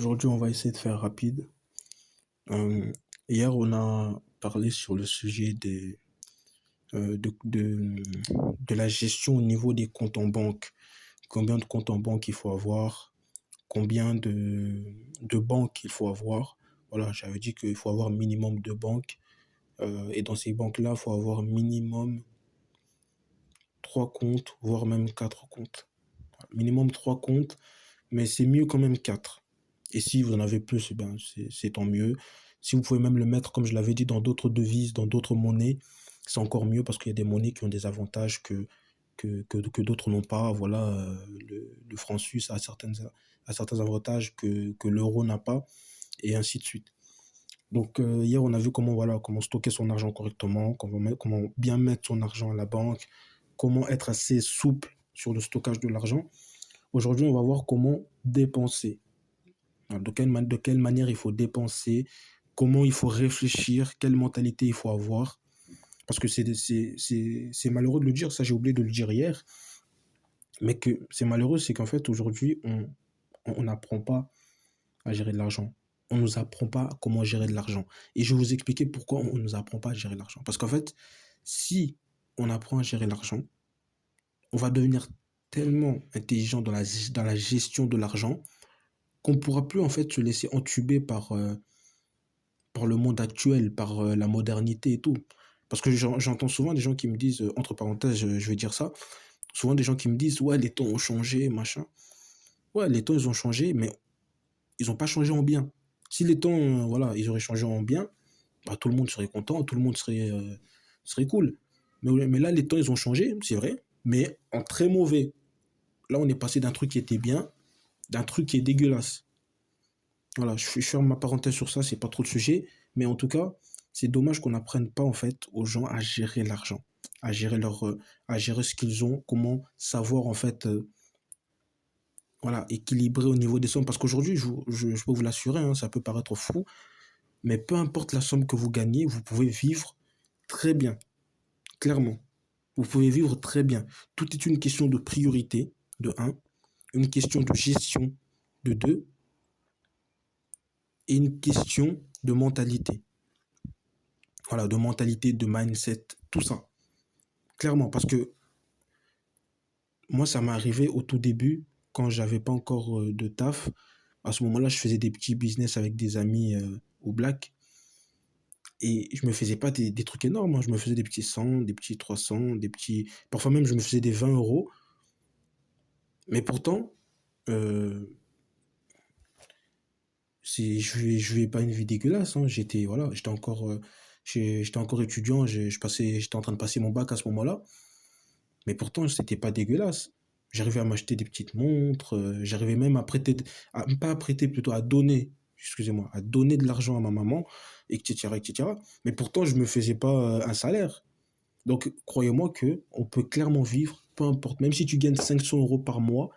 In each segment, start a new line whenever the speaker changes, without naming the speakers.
Aujourd'hui, on va essayer de faire rapide. Euh, Hier, on a parlé sur le sujet de la gestion au niveau des comptes en banque. Combien de comptes en banque il faut avoir, combien de banques il faut avoir. Voilà, j'avais dit qu'il faut avoir minimum deux banques. Et dans ces banques-là, il faut avoir minimum trois comptes, voire même quatre comptes. Minimum trois comptes, mais c'est mieux quand même quatre. Et si vous en avez plus, eh ben, c'est tant mieux. Si vous pouvez même le mettre, comme je l'avais dit, dans d'autres devises, dans d'autres monnaies, c'est encore mieux parce qu'il y a des monnaies qui ont des avantages que d'autres n'ont pas. Voilà, le franc suisse a certains avantages que l'euro n'a pas, et ainsi de suite. Donc, hier, on a vu comment, voilà, comment stocker son argent correctement, comment bien mettre son argent à la banque, comment être assez souple sur le stockage de l'argent. Aujourd'hui, on va voir comment dépenser. De quelle manière il faut dépenser, comment il faut réfléchir, quelle mentalité il faut avoir. Parce que c'est malheureux de le dire, ça j'ai oublié de le dire hier, mais que c'est malheureux, c'est qu'en fait aujourd'hui, on n'apprend pas à gérer de l'argent. On ne nous apprend pas comment gérer de l'argent. Et je vais vous expliquer pourquoi on ne nous apprend pas à gérer de l'argent. Parce qu'en fait, si on apprend à gérer l'argent, on va devenir tellement intelligent dans la gestion de l'argent qu'on ne pourra plus en fait se laisser entuber par le monde actuel, par la modernité et tout. Parce que j'entends souvent des gens qui me disent, entre parenthèses, je vais dire ça, souvent des gens qui me disent, ouais, les temps ont changé, machin. Ouais, les temps, ils ont changé, mais ils n'ont pas changé en bien. Si les temps, voilà, ils auraient changé en bien, bah, tout le monde serait content, tout le monde serait cool. Mais là, les temps, ils ont changé, c'est vrai, mais en très mauvais. Là, on est passé d'un truc qui était bien, d'un truc qui est dégueulasse. Voilà, je ferme ma parenthèse sur ça, c'est pas trop de sujet, mais en tout cas, c'est dommage qu'on n'apprenne pas en fait aux gens à gérer l'argent, à gérer ce qu'ils ont, comment savoir en fait, voilà, équilibrer au niveau des sommes. Parce qu'aujourd'hui, je peux vous l'assurer, hein, ça peut paraître fou, mais peu importe la somme que vous gagnez, vous pouvez vivre très bien, clairement. Vous pouvez vivre très bien. Tout est une question de priorité, de un, une question de gestion, de deux, et une question de mentalité. Voilà, de mentalité, de mindset, tout ça. Clairement, parce que moi, ça m'est arrivé au tout début, quand j'avais pas encore de taf. À ce moment-là, je faisais des petits business avec des amis au black. Et je me faisais pas des trucs énormes, hein. Je me faisais des petits 100, des petits 300, des petits... Parfois même, je me faisais des 20 euros. Mais pourtant, euh, je vivais pas une vie dégueulasse, hein. Voilà, j'étais encore étudiant, j'étais en train de passer mon bac à ce moment-là. Mais pourtant, c'était pas dégueulasse. J'arrivais à m'acheter des petites montres, j'arrivais même à prêter, pas à prêter, plutôt à donner, excusez-moi, à donner de l'argent à ma maman, etc., etc. Mais pourtant, je me faisais pas un salaire. Donc, croyez-moi que on peut clairement vivre, peu importe, même si tu gagnes 500 euros par mois,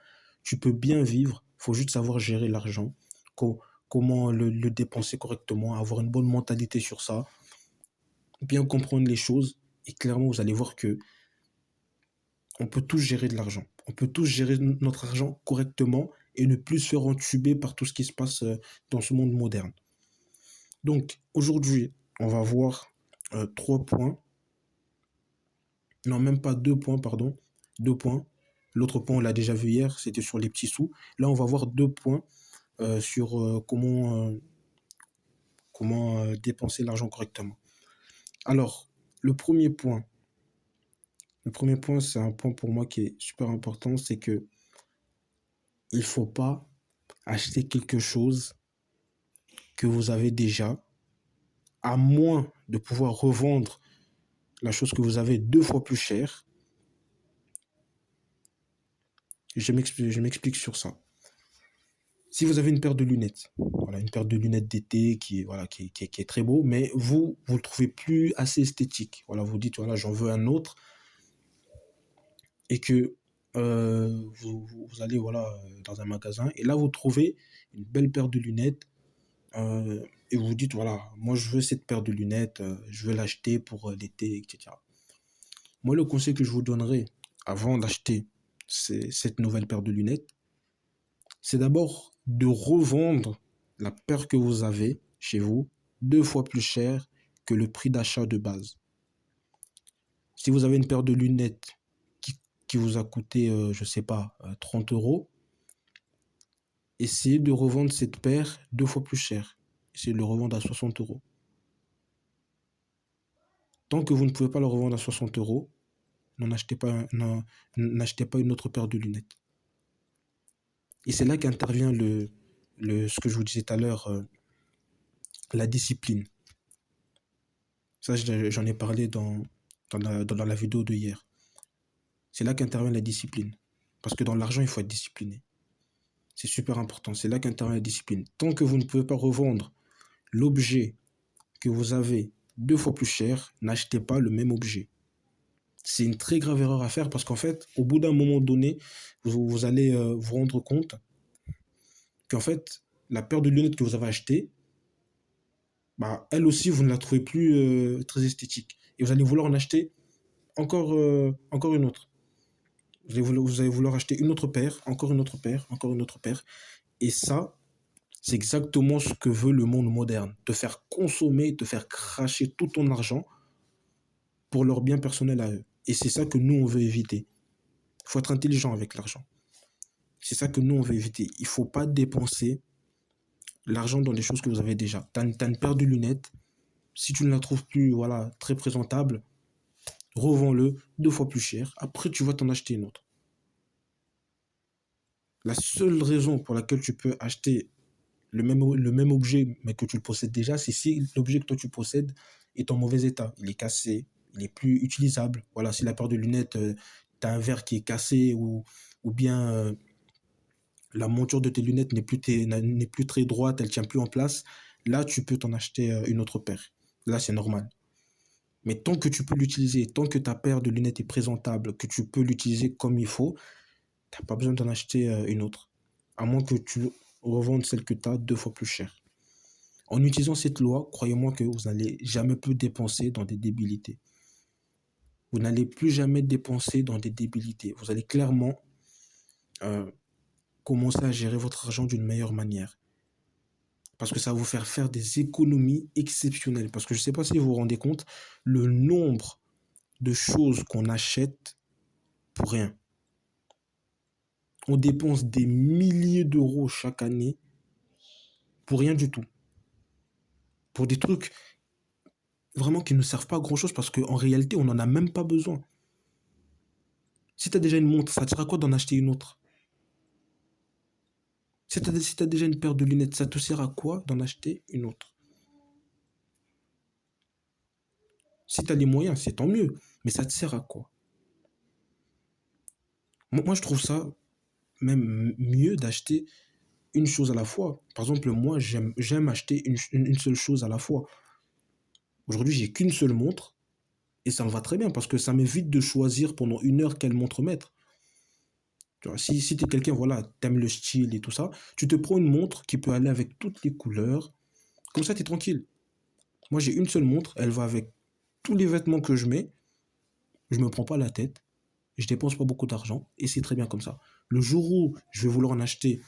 tu peux bien vivre. Il faut juste savoir gérer l'argent, co- comment le dépenser correctement, avoir une bonne mentalité sur ça, bien comprendre les choses. Et clairement, vous allez voir que on peut tous gérer de l'argent. On peut tous gérer notre argent correctement et ne plus se faire entuber par tout ce qui se passe dans ce monde moderne. Donc, aujourd'hui, on va voir trois points. Non, même pas deux points, pardon. Deux points. L'autre point, on l'a déjà vu hier, c'était sur les petits sous. Là, on va voir deux points sur comment dépenser l'argent correctement. Alors, le premier point, c'est un point pour moi qui est super important, c'est que il faut pas acheter quelque chose que vous avez déjà, à moins de pouvoir revendre la chose que vous avez deux fois plus cher. Je m'explique sur ça. Si vous avez une paire de lunettes, voilà, une paire de lunettes d'été qui est, voilà, qui est très beau, mais vous le trouvez plus assez esthétique. Voilà, vous dites, voilà, j'en veux un autre, et que vous allez, voilà, dans un magasin, et là, vous trouvez une belle paire de lunettes, et vous vous dites, voilà, moi, je veux cette paire de lunettes, je veux l'acheter pour l'été, etc. Moi, le conseil que je vous donnerais avant d'acheter cette nouvelle paire de lunettes, c'est d'abord de revendre la paire que vous avez chez vous 2 fois plus cher que le prix d'achat de base. Si vous avez une paire de lunettes qui vous a coûté, je ne sais pas, 30 euros, essayez de revendre cette paire 2 fois plus cher. Essayez de le revendre à 60 euros. Tant que vous ne pouvez pas le revendre à 60 euros, n'achetez pas une autre paire de lunettes. Et c'est là qu'intervient ce que je vous disais tout à l'heure, la discipline. Ça, j'en ai parlé dans la vidéo de hier. C'est là qu'intervient la discipline. Parce que dans l'argent, il faut être discipliné. C'est super important. C'est là qu'intervient la discipline. Tant que vous ne pouvez pas revendre l'objet que vous avez 2 fois plus cher, n'achetez pas le même objet. C'est une très grave erreur à faire parce qu'en fait, au bout d'un moment donné, vous allez vous rendre compte qu'en fait, la paire de lunettes que vous avez achetée, bah, elle aussi, vous ne la trouvez plus très esthétique. Et vous allez vouloir en acheter encore une autre. Vous allez vouloir acheter une autre paire, encore une autre paire, encore une autre paire. Et ça, c'est exactement ce que veut le monde moderne. Te faire consommer, te faire cracher tout ton argent pour leur bien personnel à eux. Et c'est ça que nous, on veut éviter. Il faut être intelligent avec l'argent. C'est ça que nous, on veut éviter. Il ne faut pas dépenser l'argent dans des choses que vous avez déjà. Tu as une paire de lunettes. Si tu ne la trouves plus voilà, très présentable, revends-le 2 fois plus cher. Après, tu vas t'en acheter une autre. La seule raison pour laquelle tu peux acheter le même objet, mais que tu le possèdes déjà, c'est si l'objet que toi tu possèdes est en mauvais état. Il est cassé, il est plus utilisable. Voilà, si la paire de lunettes, tu as un verre qui est cassé ou bien la monture de tes lunettes n'est plus très droite, elle tient plus en place, là, tu peux t'en acheter une autre paire. Là, c'est normal. Mais tant que tu peux l'utiliser, tant que ta paire de lunettes est présentable, que tu peux l'utiliser comme il faut, tu n'as pas besoin d'en acheter une autre. À moins que tu revendes celle que tu as 2 fois plus cher. En utilisant cette loi, croyez-moi que vous n'allez jamais plus dépenser dans des débilités. Vous n'allez plus jamais dépenser dans des débilités. Vous allez clairement commencer à gérer votre argent d'une meilleure manière. Parce que ça va vous faire des économies exceptionnelles. Parce que je ne sais pas si vous vous rendez compte, le nombre de choses qu'on achète pour rien. On dépense des milliers d'euros chaque année pour rien du tout. Pour des trucs vraiment qui ne servent pas à grand chose parce qu'en réalité, on n'en a même pas besoin. Si tu as déjà une montre, ça te sert à quoi d'en acheter une autre? Si tu as déjà une paire de lunettes, ça te sert à quoi d'en acheter une autre? Si tu as les moyens, c'est tant mieux. Mais ça te sert à quoi? Moi, je trouve ça même mieux d'acheter une chose à la fois. Par exemple, moi, j'aime acheter une seule chose à la fois. Aujourd'hui, j'ai qu'une seule montre et ça me va très bien parce que ça m'évite de choisir pendant 1 heure quelle montre mettre. Tu vois, si tu es quelqu'un, voilà, t'aimes le style et tout ça, tu te prends une montre qui peut aller avec toutes les couleurs. Comme ça, tu es tranquille. Moi, j'ai une seule montre, elle va avec tous les vêtements que je mets. Je me prends pas la tête. Je dépense pas beaucoup d'argent et c'est très bien comme ça. Le jour où je vais vouloir en acheter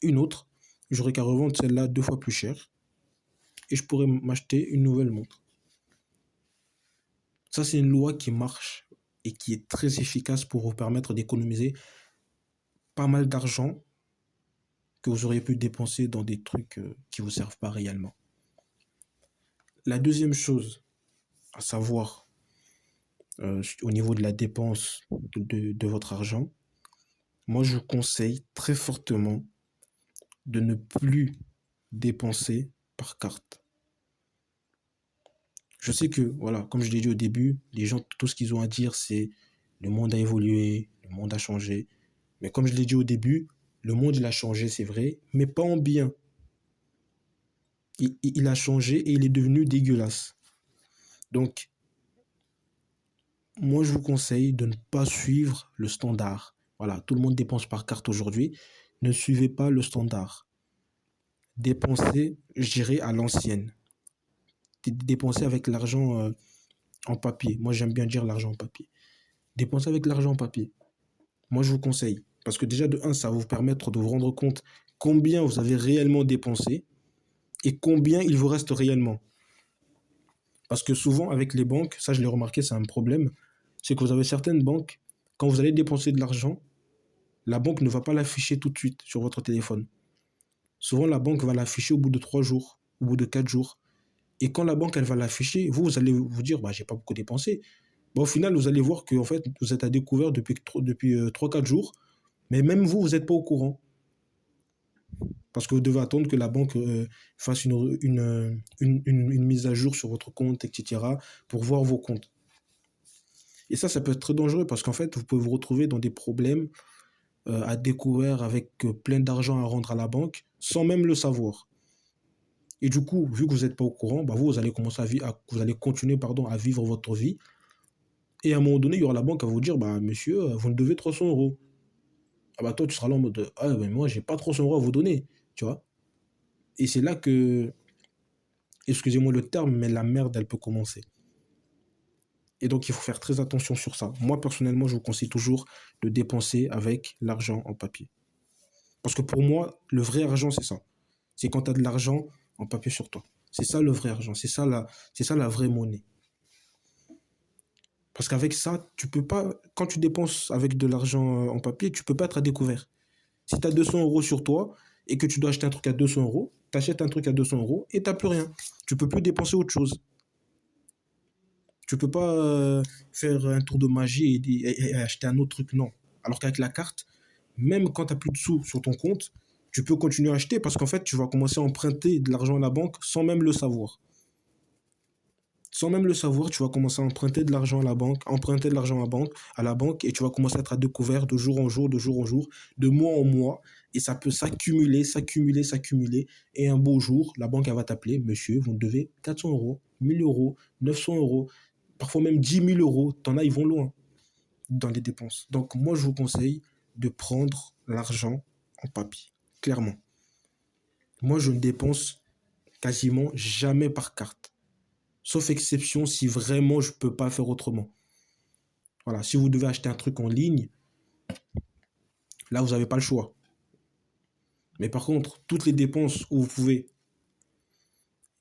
une autre, j'aurai qu'à revendre celle-là 2 fois plus cher et je pourrais m'acheter une nouvelle montre. Ça, c'est une loi qui marche et qui est très efficace pour vous permettre d'économiser pas mal d'argent que vous auriez pu dépenser dans des trucs qui ne vous servent pas réellement. La deuxième chose à savoir au niveau de la dépense de votre argent, moi je conseille très fortement de ne plus dépenser par carte. Je sais que, voilà, comme je l'ai dit au début, les gens, tout ce qu'ils ont à dire, c'est le monde a évolué, le monde a changé. Mais comme je l'ai dit au début, le monde, il a changé, c'est vrai, mais pas en bien. Il a changé et il est devenu dégueulasse. Donc, moi, je vous conseille de ne pas suivre le standard. Voilà, tout le monde dépense par carte aujourd'hui. Ne suivez pas le standard. Dépensez, je dirais, à l'ancienne. Dépensez avec l'argent en papier. Moi, j'aime bien dire l'argent en papier. Dépensez avec l'argent en papier. Moi, je vous conseille. Parce que déjà, de un, ça va vous permettre de vous rendre compte combien vous avez réellement dépensé et combien il vous reste réellement. Parce que souvent, avec les banques, ça je l'ai remarqué, c'est un problème, c'est que vous avez certaines banques, quand vous allez dépenser de l'argent, la banque ne va pas l'afficher tout de suite sur votre téléphone. Souvent, la banque va l'afficher au bout de 3 jours, au bout de 4 jours. Et quand la banque, elle va l'afficher, vous allez vous dire, bah, j'ai pas beaucoup dépensé. Bah, au final, vous allez voir que en fait, vous êtes à découvert depuis 3-4 jours, mais même vous, vous n'êtes pas au courant. Parce que vous devez attendre que la banque fasse une mise à jour sur votre compte, etc., pour voir vos comptes. Et ça peut être très dangereux parce qu'en fait, vous pouvez vous retrouver dans des problèmes à découvert avec plein d'argent à rendre à la banque sans même le savoir. Et du coup, vu que vous n'êtes pas au courant, bah vous allez commencer vous allez continuer à vivre votre vie. Et à un moment donné, il y aura la banque à vous dire, bah monsieur, vous me devez 300 euros. Ah bah toi, tu seras là en mode, ah mais moi, j'ai pas 300 euros à vous donner, tu vois. Et c'est là que, excusez-moi le terme, mais la merde, elle peut commencer. Et donc, il faut faire très attention sur ça. Moi, personnellement, je vous conseille toujours de dépenser avec l'argent en papier. Parce que pour moi, le vrai argent, c'est ça. C'est quand tu as de l'argent en papier sur toi. C'est ça le vrai argent. C'est ça la vraie monnaie. Parce qu'avec ça, tu peux pas, quand tu dépenses avec de l'argent en papier, tu peux pas être à découvert. Si tu as 200 euros sur toi et que tu dois acheter un truc à 200 euros, tu achètes un truc à 200 euros et tu n'as plus rien. Tu peux plus dépenser autre chose. Tu peux pas faire un tour de magie et acheter un autre truc, non. Alors qu'avec la carte, même quand tu n'as plus de sous sur ton compte, tu peux continuer à acheter parce qu'en fait, tu vas commencer à emprunter de l'argent à la banque sans même le savoir. Sans même le savoir, tu vas commencer à emprunter de l'argent à la banque, emprunter de l'argent à la banque, et tu vas commencer à être à découvert de jour en jour, de jour en jour, de mois en mois, et ça peut s'accumuler, s'accumuler, s'accumuler, et un beau jour, la banque elle va t'appeler, monsieur, vous me devez 400 euros, 1000 euros, 900 euros, parfois même 10 000 euros, t'en as, ils vont loin dans les dépenses. Donc moi, je vous conseille de prendre l'argent en papier, clairement. Moi, je ne dépense quasiment jamais par carte. Sauf exception si vraiment je ne peux pas faire autrement. Voilà, si vous devez acheter un truc en ligne, là, vous n'avez pas le choix. Mais par contre, toutes les dépenses où vous pouvez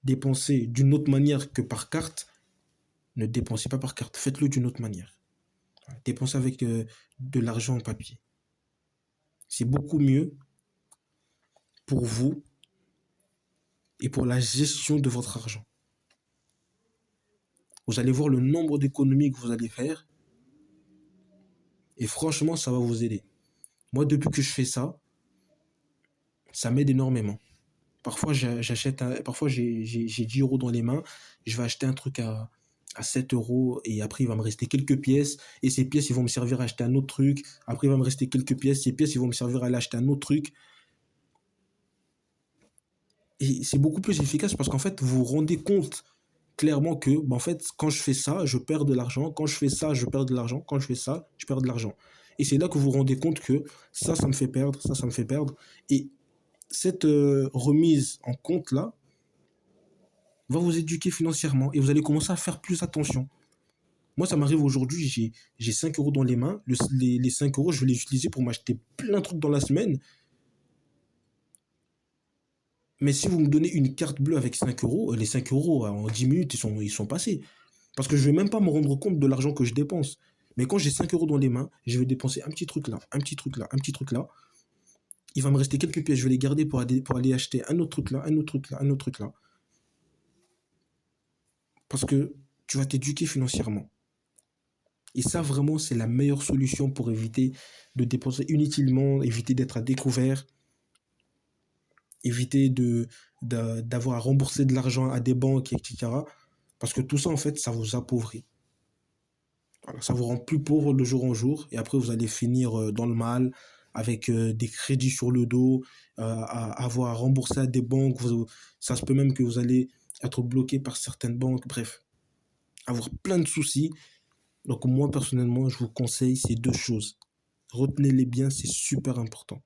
dépenser d'une autre manière que par carte, ne dépensez pas par carte. Faites-le d'une autre manière. Dépensez avec de l'argent en papier. C'est beaucoup mieux pour vous et pour la gestion de votre argent. Vous allez voir le nombre d'économies que vous allez faire et franchement, ça va vous aider. Moi, depuis que je fais ça, ça m'aide énormément. Parfois, parfois j'ai 10 euros dans les mains, je vais acheter un truc à 7 euros et après, il va me rester quelques pièces et ces pièces, ils vont me servir à acheter un autre truc. Après, il va me rester quelques pièces, ces pièces, ils vont me servir à aller acheter un autre truc. Et c'est beaucoup plus efficace parce qu'en fait, vous vous rendez compte clairement que, en fait, quand je fais ça, je perds de l'argent. Quand je fais ça, je perds de l'argent. Quand je fais ça, je perds de l'argent. Et c'est là que vous vous rendez compte que ça me fait perdre, ça me fait perdre. Et cette remise en compte là va vous éduquer financièrement et vous allez commencer à faire plus attention. Moi, ça m'arrive aujourd'hui, j'ai 5 euros dans les mains. Les 5 euros, je vais les utiliser pour m'acheter plein de trucs dans la semaine. Mais si vous me donnez une carte bleue avec 5 euros, les 5 euros, en 10 minutes, ils sont passés. Parce que je ne vais même pas me rendre compte de l'argent que je dépense. Mais quand j'ai 5 euros dans les mains, je vais dépenser un petit truc là, un petit truc là, un petit truc là. Il va me rester quelques pièces, je vais les garder pour aller acheter un autre truc là, un autre truc là, un autre truc là. Parce que tu vas t'éduquer financièrement. Et ça, vraiment, c'est la meilleure solution pour éviter de dépenser inutilement, éviter d'être à découvert, éviter d'avoir à rembourser de l'argent à des banques, etc. Parce que tout ça, en fait, ça vous appauvrit. Voilà, ça vous rend plus pauvre de jour en jour. Et après, vous allez finir dans le mal, avec des crédits sur le dos, à avoir à rembourser à des banques. Ça se peut même que vous allez être bloqué par certaines banques. Bref, avoir plein de soucis. Donc moi, personnellement, je vous conseille ces deux choses. Retenez-les bien, c'est super important.